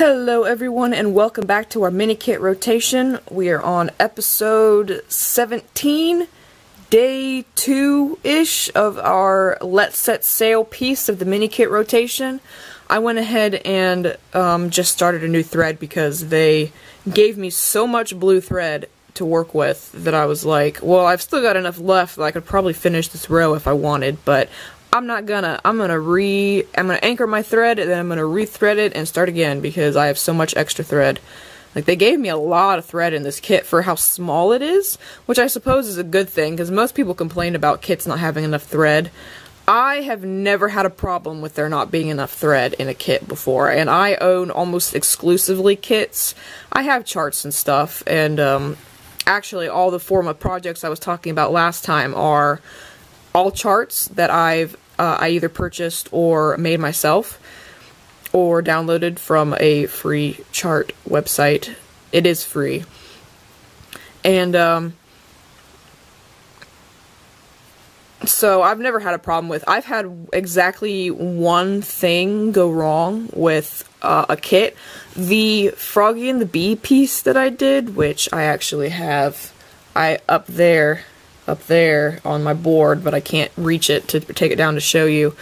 Hello everyone and welcome back to our mini kit rotation. We are on episode 17, day 2-ish of our Let's Set Sail piece of the mini kit rotation. I went ahead and just started a new thread because they gave me so much blue thread to work with that I was like, well, I've still got enough left that I could probably finish this row if I wanted, but I'm gonna anchor my thread and then I'm gonna rethread it and start again because I have so much extra thread. Like, they gave me a lot of thread in this kit for how small it is, which I suppose is a good thing because most people complain about kits not having enough thread. I have never had a problem with there not being enough thread in a kit before, and I own almost exclusively kits. I have charts and stuff, and actually all the Forma projects I was talking about last time are all charts that I either purchased or made myself or downloaded from a free chart website. It is free. And so I've never had a problem with. I've had exactly one thing go wrong with a kit. The Froggy and the Bee piece that I did, which I actually have up there on my board, but I can't reach it to take it down to show you,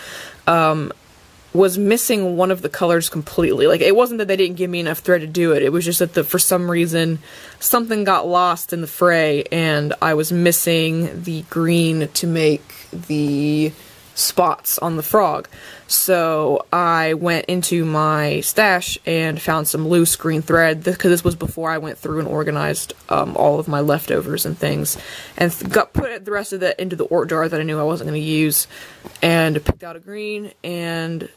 was missing one of the colors completely. Like, it wasn't that they didn't give me enough thread to do it, it was just that for some reason something got lost in the fray and I was missing the green to make the spots on the frog. So I went into my stash and found some loose green thread, because this was before I went through and organized all of my leftovers and things, and put the rest of that into the ort jar that I knew I wasn't going to use, and picked out a green and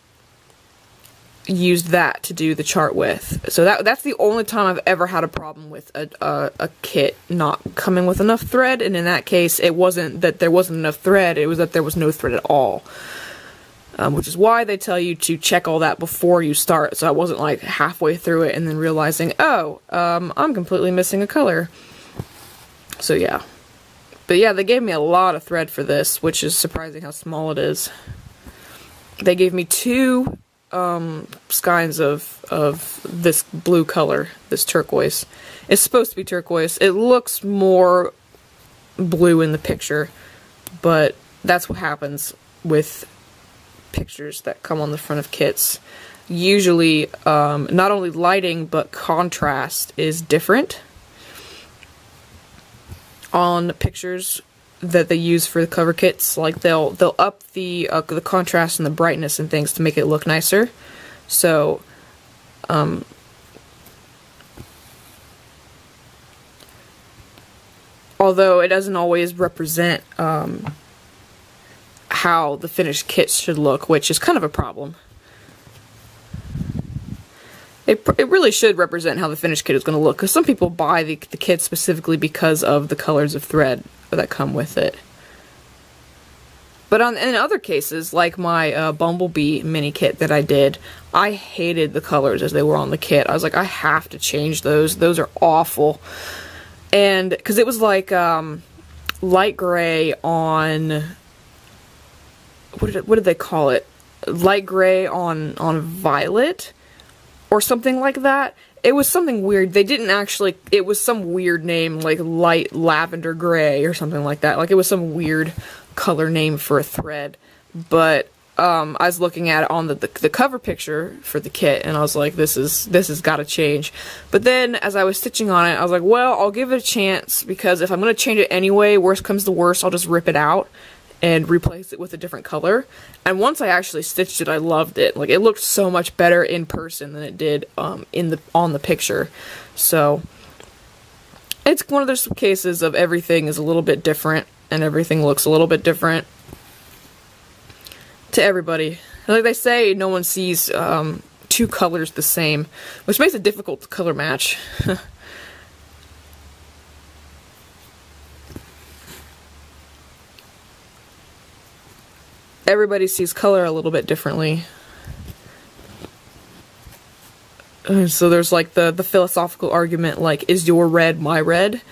used that to do the chart with. So that's the only time I've ever had a problem with a kit not coming with enough thread, and in that case it wasn't that there wasn't enough thread, it was that there was no thread at all. Which is why they tell you to check all that before you start, so I wasn't like halfway through it and then realizing, oh, I'm completely missing a color. So yeah. But yeah, they gave me a lot of thread for this, which is surprising how small it is. They gave me two skeins of this blue color, this turquoise. It's supposed to be turquoise. It looks more blue in the picture, but that's what happens with pictures that come on the front of kits. Usually, not only lighting, but contrast is different on pictures that they use for the cover kits. Like, they'll up the contrast and the brightness and things to make it look nicer. So, although it doesn't always represent how the finished kits should look, which is kind of a problem. It really should represent how the finished kit is going to look, because some people buy the kit specifically because of the colors of thread that come with it. But in other cases, like my Bumblebee mini kit that I did, I hated the colors as they were on the kit. I was like, I have to change those. Those are awful. And because it was like light gray on, what did they call it? Light gray on violet or something like that. It was something weird. They didn't actually, it was some weird name, like light lavender gray or something like that. Like, it was some weird color name for a thread. But I was looking at it on the cover picture for the kit, and I was like, this has got to change. But then as I was stitching on it, I was like, well, I'll give it a chance, because if I'm going to change it anyway, worst comes to worst, I'll just rip it out and replace it with a different color. And once I actually stitched it, I loved it. Like, it looked so much better in person than it did on the picture. So it's one of those cases of everything is a little bit different and everything looks a little bit different to everybody. Like they say, no one sees two colors the same, which makes it difficult to color match. Everybody sees color a little bit differently. So there's like the philosophical argument, like, is your red my red?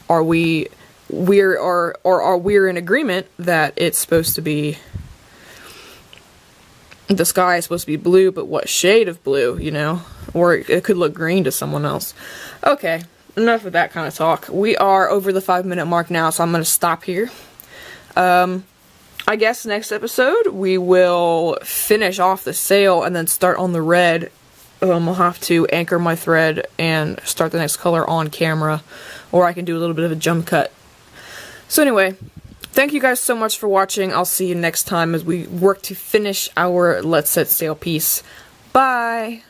Are we in agreement that it's supposed to be, the sky is supposed to be blue, but what shade of blue, you know? Or it could look green to someone else. Okay, enough of that kind of talk. We are over the 5-minute mark now, so I'm going to stop here. I guess next episode we will finish off the sail and then start on the red. I'll have to anchor my thread and start the next color on camera, or I can do a little bit of a jump cut. So anyway, thank you guys so much for watching. I'll see you next time as we work to finish our Let's Set Sail piece. Bye!